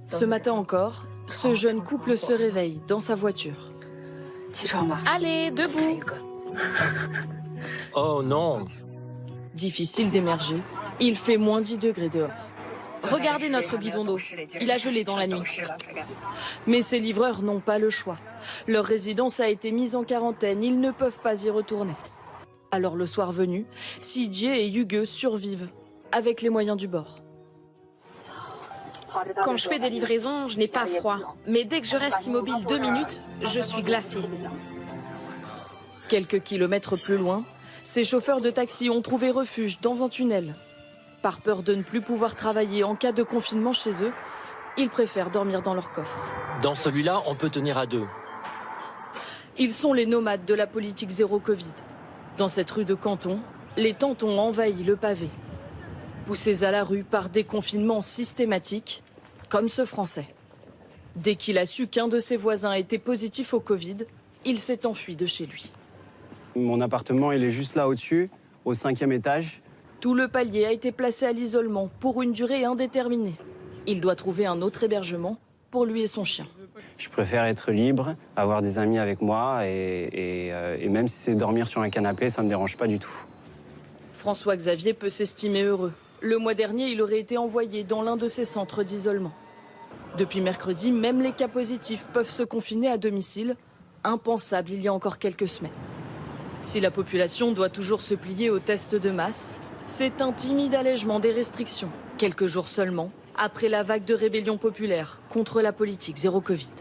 Ce matin encore, ce jeune couple se réveille dans sa voiture. Allez, debout. Oh non! Difficile d'émerger, il fait moins 10 degrés dehors. Regardez notre bidon d'eau. Il a gelé dans la nuit. Mais ces livreurs n'ont pas le choix. Leur résidence a été mise en quarantaine, ils ne peuvent pas y retourner. Alors le soir venu, Si-Jie et Yuge survivent, avec les moyens du bord. Quand je fais des livraisons, je n'ai pas froid. Mais dès que je reste immobile 2 minutes, je suis glacée. Quelques kilomètres plus loin, ces chauffeurs de taxi ont trouvé refuge dans un tunnel. Par peur de ne plus pouvoir travailler en cas de confinement chez eux, ils préfèrent dormir dans leur coffre. Dans celui-là, on peut tenir à 2. Ils sont les nomades de la politique zéro Covid. Dans cette rue de Canton, les tentes ont envahi le pavé. Poussés à la rue par des confinements systématiques, comme ce Français. Dès qu'il a su qu'un de ses voisins était positif au Covid, il s'est enfui de chez lui. Mon appartement, il est juste là au-dessus, au 5e étage. Tout le palier a été placé à l'isolement pour une durée indéterminée. Il doit trouver un autre hébergement pour lui et son chien. Je préfère être libre, avoir des amis avec moi et même si c'est dormir sur un canapé, ça ne me dérange pas du tout. François-Xavier peut s'estimer heureux. Le mois dernier, il aurait été envoyé dans l'un de ces centres d'isolement. Depuis mercredi, même les cas positifs peuvent se confiner à domicile, impensable il y a encore quelques semaines. Si la population doit toujours se plier aux tests de masse, c'est un timide allègement des restrictions, quelques jours seulement, après la vague de rébellion populaire contre la politique zéro Covid.